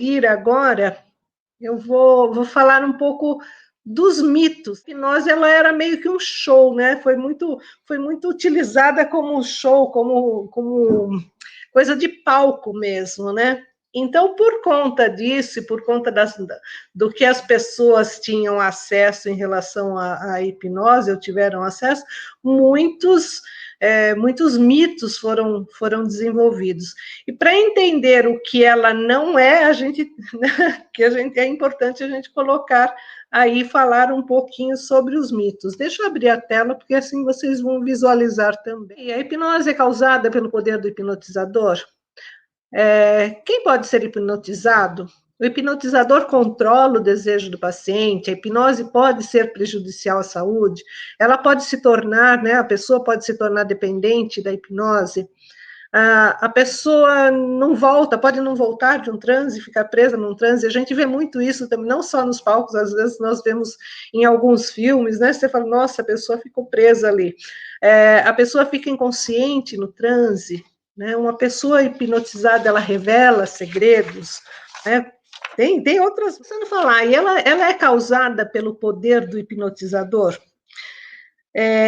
seguir agora, eu vou falar um pouco dos mitos. A hipnose, ela era meio que um show, né? Foi muito utilizada como um show, como coisa de palco mesmo, né? Então, por conta disso e por conta do que as pessoas tinham acesso em relação à hipnose, ou tiveram acesso, muitos mitos foram desenvolvidos. E para entender o que ela não é, é importante a gente colocar aí, falar um pouquinho sobre os mitos. Deixa eu abrir a tela, porque assim vocês vão visualizar também. A hipnose é causada pelo poder do hipnotizador. Quem pode ser hipnotizado? O hipnotizador controla o desejo do paciente, a hipnose pode ser prejudicial à saúde, ela pode se tornar, né, a pessoa pode se tornar dependente da hipnose, a pessoa pode não voltar de um transe, ficar presa num transe. A gente vê muito isso também, não só nos palcos, às vezes nós vemos em alguns filmes, né? Você fala, nossa, a pessoa ficou presa ali. A pessoa fica inconsciente no transe, né? Uma pessoa hipnotizada, ela revela segredos, né? Tem outras, você não falar, e ela é causada pelo poder do hipnotizador.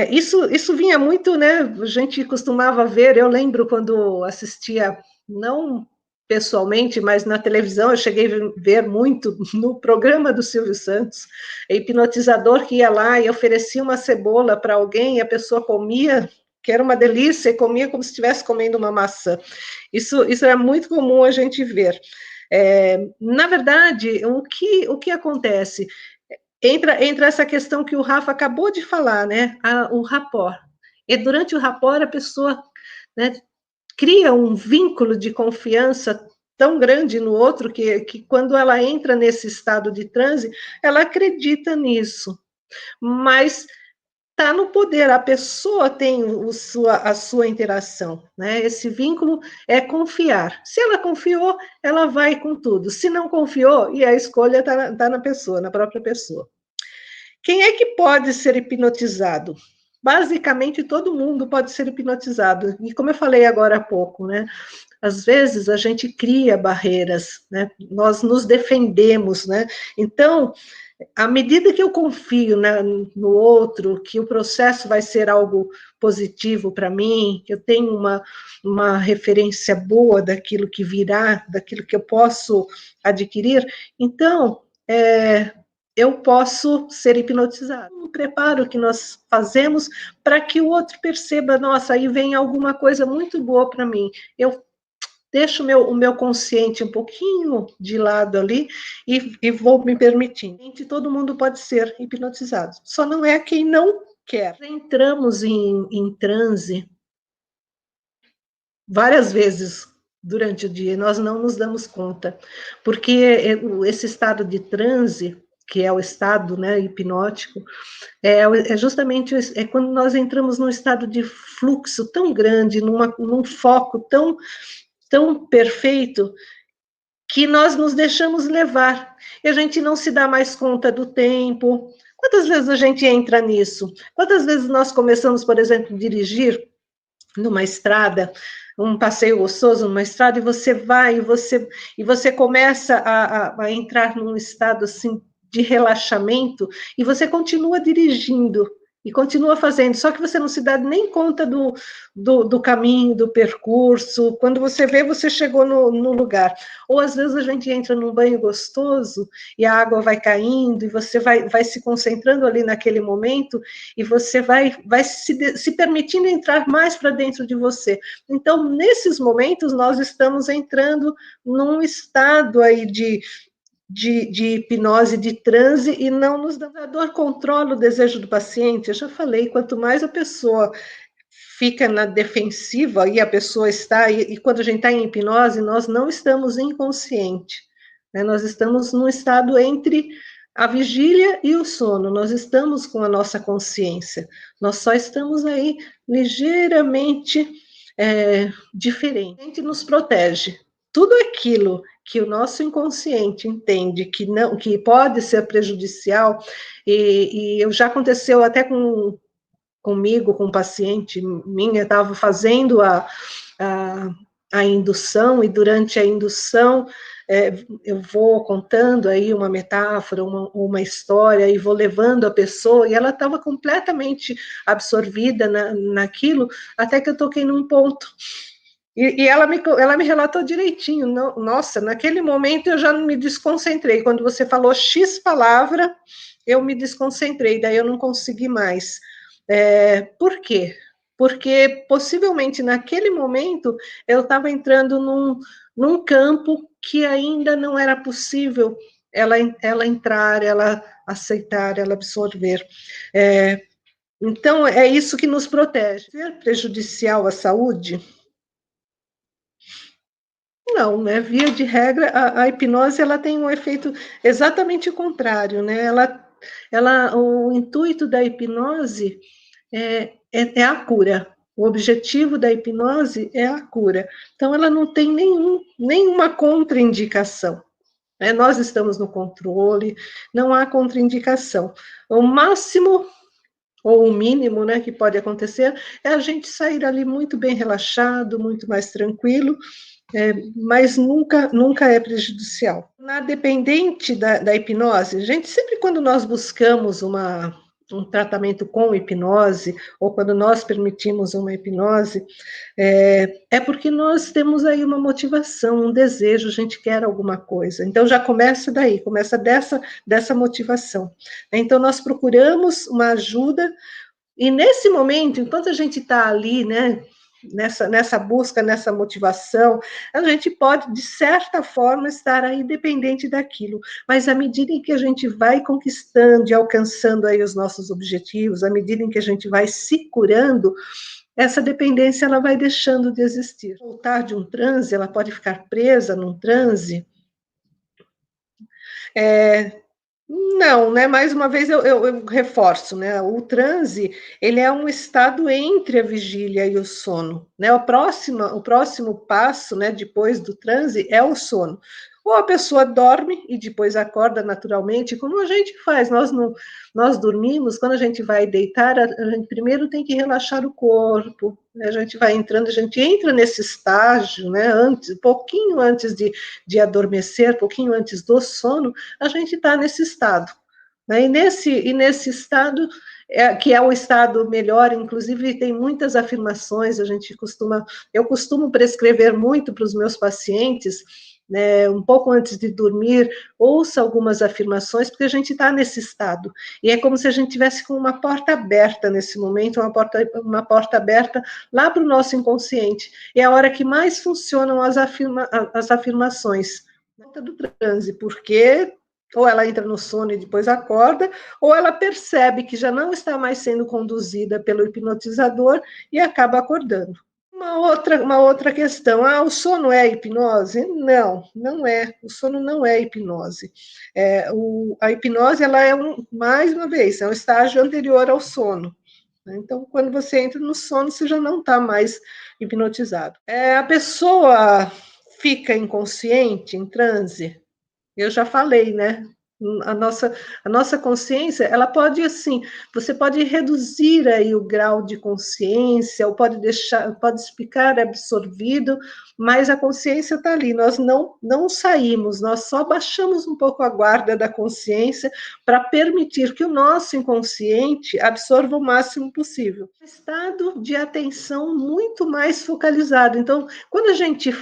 Isso vinha muito, né? A gente costumava ver, eu lembro quando assistia, não pessoalmente, mas na televisão, eu cheguei a ver muito no programa do Silvio Santos, hipnotizador que ia lá e oferecia uma cebola para alguém, e a pessoa comia, que era uma delícia, e comia como se estivesse comendo uma maçã. Isso era muito comum a gente ver. Na verdade, o que acontece? Entra essa questão que o Rafa acabou de falar, né? O rapport. E durante o rapport, a pessoa, né, cria um vínculo de confiança tão grande no outro que quando ela entra nesse estado de transe, ela acredita nisso. Mas está no poder, a pessoa tem a sua interação, né? Esse vínculo é confiar. Se ela confiou, ela vai com tudo. Se não confiou, e a escolha está na pessoa, na própria pessoa. Quem é que pode ser hipnotizado? Basicamente, todo mundo pode ser hipnotizado. E como eu falei agora há pouco, né? Às vezes a gente cria barreiras, né? Nós nos defendemos, né? Então, à medida que eu confio, né, no outro, que o processo vai ser algo positivo para mim, que eu tenho uma referência boa daquilo que virá, daquilo que eu posso adquirir, então, eu posso ser hipnotizado. Um preparo que nós fazemos para que o outro perceba, nossa, aí vem alguma coisa muito boa para mim. Eu deixo o meu consciente um pouquinho de lado ali e vou me permitindo. Todo mundo pode ser hipnotizado, só não é quem não quer. Entramos em transe várias vezes durante o dia e nós não nos damos conta, porque esse estado de transe, que é o estado, né, hipnótico, justamente quando nós entramos num estado de fluxo tão grande, num foco tão perfeito, que nós nos deixamos levar, e a gente não se dá mais conta do tempo. Quantas vezes a gente entra nisso? Quantas vezes nós começamos, por exemplo, a dirigir numa estrada, um passeio gostoso numa estrada, e você vai, e você começa a entrar num estado assim de relaxamento, e você continua dirigindo, e continua fazendo, só que você não se dá nem conta do caminho, do percurso. Quando você vê, você chegou no lugar. Ou às vezes a gente entra num banho gostoso e a água vai caindo e você vai se concentrando ali naquele momento e você vai se permitindo entrar mais para dentro de você. Então, nesses momentos, nós estamos entrando num estado aí de hipnose, de transe, e não nos dá. A dor controla o desejo do paciente. Eu já falei, quanto mais a pessoa fica na defensiva, e a pessoa está, e quando a gente está em hipnose, nós não estamos inconsciente, né? Nós estamos num estado entre a vigília e o sono, nós estamos com a nossa consciência, nós só estamos aí ligeiramente diferente. A gente nos protege. Tudo aquilo que o nosso inconsciente entende que pode ser prejudicial, e já aconteceu até comigo, com um paciente minha, estava fazendo a indução, e durante a indução eu vou contando aí uma metáfora, uma história, e vou levando a pessoa, e ela estava completamente absorvida naquilo, até que eu toquei num ponto. E ela me relatou direitinho. Nossa, naquele momento eu já me desconcentrei. Quando você falou X palavra, eu me desconcentrei, daí eu não consegui mais. Por quê? Porque possivelmente naquele momento eu estava entrando num campo que ainda não era possível ela entrar, ela aceitar, ela absorver. Então, é isso que nos protege. Ser prejudicial à saúde? Não, né? Via de regra, a hipnose ela tem um efeito exatamente contrário, né? O intuito da hipnose é a cura. O objetivo da hipnose é a cura. Então, ela não tem nenhuma contraindicação. Né? Nós estamos no controle, não há contraindicação. O máximo ou o mínimo, né, que pode acontecer é a gente sair ali muito bem relaxado, muito mais tranquilo, mas nunca é prejudicial. Na dependente da hipnose, gente, sempre quando nós buscamos um tratamento com hipnose, ou quando nós permitimos uma hipnose, porque nós temos aí uma motivação, um desejo, a gente quer alguma coisa. Então já começa daí, começa dessa motivação. Então nós procuramos uma ajuda, e nesse momento, enquanto a gente está ali, né, nessa busca, nessa motivação, a gente pode, de certa forma, estar aí dependente daquilo, mas à medida em que a gente vai conquistando e alcançando aí os nossos objetivos, à medida em que a gente vai se curando, essa dependência ela vai deixando de existir. Voltar de um transe, ela pode ficar presa num transe, não, né? Mais uma vez eu reforço, né? O transe ele é um estado entre a vigília e o sono, né? O próximo passo, né? Depois do transe é o sono. Ou a pessoa dorme e depois acorda naturalmente, como a gente faz. Nós dormimos, quando a gente vai deitar, a gente primeiro tem que relaxar o corpo, né? A gente vai entrando, a gente entra nesse estágio, né? Pouquinho antes de adormecer, pouquinho antes do sono, a gente está nesse estado. Né? E nesse estado, que é o estado melhor, inclusive tem muitas afirmações, eu costumo prescrever muito para os meus pacientes, né, um pouco antes de dormir, ouça algumas afirmações, porque a gente está nesse estado, e é como se a gente tivesse com uma porta aberta nesse momento, uma porta aberta lá para o nosso inconsciente, é a hora que mais funcionam as afirmações do transe, porque ou ela entra no sono e depois acorda, ou ela percebe que já não está mais sendo conduzida pelo hipnotizador e acaba acordando. Uma outra questão, o sono é hipnose? Não, não é. O sono não é hipnose. A hipnose, ela mais uma vez, é um estágio anterior ao sono. Então, quando você entra no sono, você já não está mais hipnotizado. A pessoa fica inconsciente, em transe, eu já falei, né? A nossa, a nossa consciência, ela pode, assim, você pode reduzir aí o grau de consciência, ou pode ficar absorvido, mas a consciência está ali, nós não saímos, nós só baixamos um pouco a guarda da consciência para permitir que o nosso inconsciente absorva o máximo possível. Estado de atenção muito mais focalizado. Então, quando a gente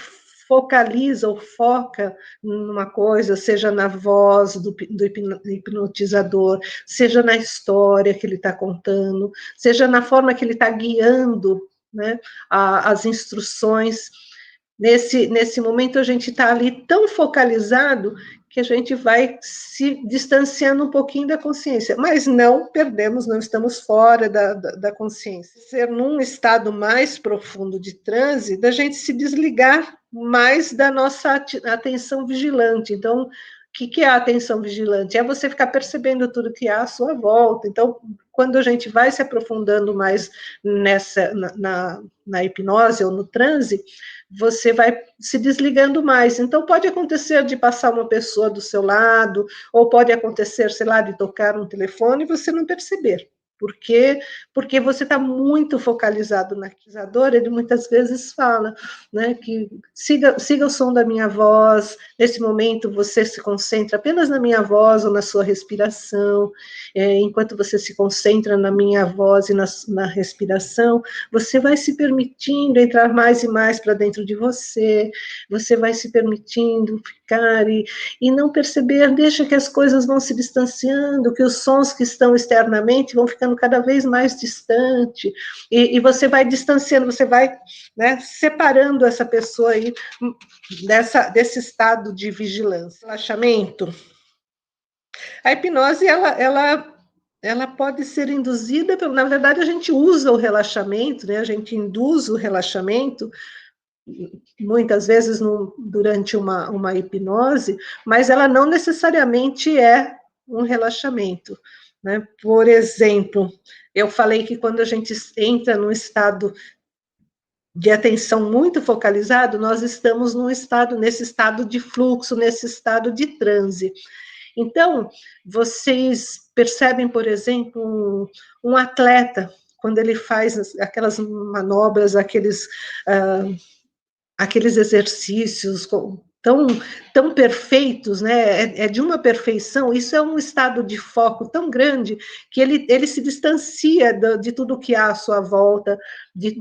focaliza ou foca numa coisa, seja na voz do hipnotizador, seja na história que ele está contando, seja na forma que ele está guiando, né, as instruções. Nesse momento, a gente está ali tão focalizado que a gente vai se distanciando um pouquinho da consciência, mas não perdemos, não estamos fora da consciência. Ser num estado mais profundo de transe, da gente se desligar mais da nossa atenção vigilante. Então, o que é a atenção vigilante? É você ficar percebendo tudo que há à sua volta. Então, quando a gente vai se aprofundando mais na hipnose ou no transe, você vai se desligando mais. Então, pode acontecer de passar uma pessoa do seu lado, ou pode acontecer, sei lá, de tocar um telefone e você não perceber. Porque você está muito focalizado na aquisiador, ele muitas vezes fala, né, que siga o som da minha voz, nesse momento você se concentra apenas na minha voz ou na sua respiração, enquanto você se concentra na minha voz e na respiração, você vai se permitindo entrar mais e mais para dentro de você vai se permitindo ficar e não perceber, deixa que as coisas vão se distanciando, que os sons que estão externamente vão ficando cada vez mais distante, e você vai distanciando, você vai, né, separando essa pessoa aí desse estado de vigilância. Relaxamento. A hipnose, ela pode ser induzida, na verdade a gente usa o relaxamento, né, a gente induz o relaxamento, muitas vezes durante uma hipnose, mas ela não necessariamente é um relaxamento, né? Por exemplo, eu falei que quando a gente entra num estado de atenção muito focalizado, nós estamos nesse estado de fluxo, nesse estado de transe. Então, vocês percebem, por exemplo, um atleta, quando ele faz aquelas manobras, aqueles exercícios tão perfeitos, né? É de uma perfeição, isso é um estado de foco tão grande que ele se distancia de tudo que há à sua volta,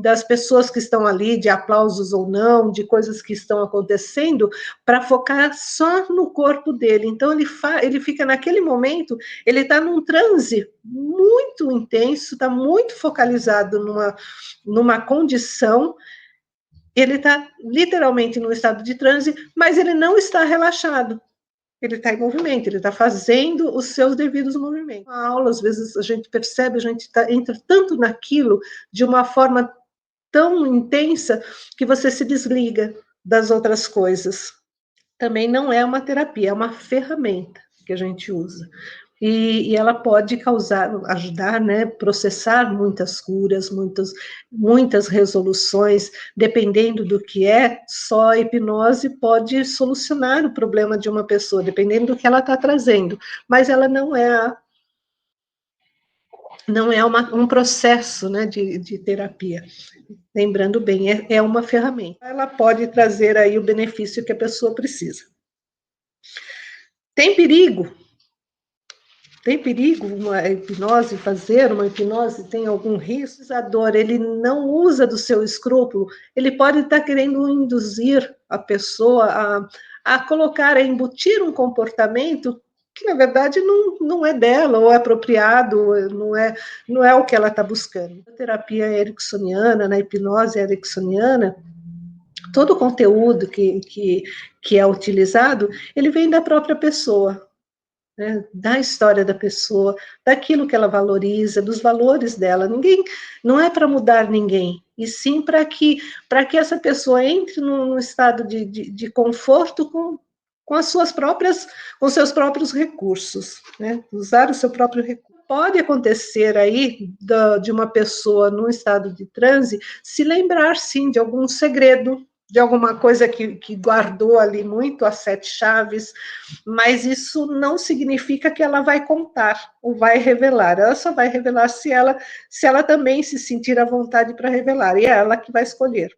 das pessoas que estão ali, de aplausos ou não, de coisas que estão acontecendo, para focar só no corpo dele. Então, ele fica naquele momento, ele está num transe muito intenso, está muito focalizado numa condição. Ele está literalmente no estado de transe, mas ele não está relaxado. Ele está em movimento, ele está fazendo os seus devidos movimentos. Na aula, às vezes, a gente percebe, a gente entra tanto naquilo de uma forma tão intensa que você se desliga das outras coisas. Também não é uma terapia, é uma ferramenta que a gente usa. E ela pode ajudar, né, processar muitas curas, muitas resoluções, dependendo do que é, só a hipnose pode solucionar o problema de uma pessoa, dependendo do que ela está trazendo, mas ela não é um processo, né, de terapia. Lembrando bem, é uma ferramenta. Ela pode trazer aí o benefício que a pessoa precisa. Tem perigo fazer uma hipnose, tem algum risco? Ele não usa do seu escrúpulo, ele pode estar querendo induzir a pessoa a colocar, a embutir um comportamento que, na verdade, não é dela, ou é apropriado, não é o que ela está buscando. Na terapia ericksoniana, na hipnose ericksoniana, todo o conteúdo que é utilizado, ele vem da própria pessoa, né, da história da pessoa, daquilo que ela valoriza, dos valores dela. Não é para mudar ninguém, e sim para que essa pessoa entre num estado de conforto com seus próprios recursos, né? Usar o seu próprio recurso. Pode acontecer aí de uma pessoa num estado de transe se lembrar, sim, de algum segredo, de alguma coisa que guardou ali muito as 7 chaves, mas isso não significa que ela vai contar ou vai revelar. Ela só vai revelar se ela também se sentir à vontade para revelar, e é ela que vai escolher.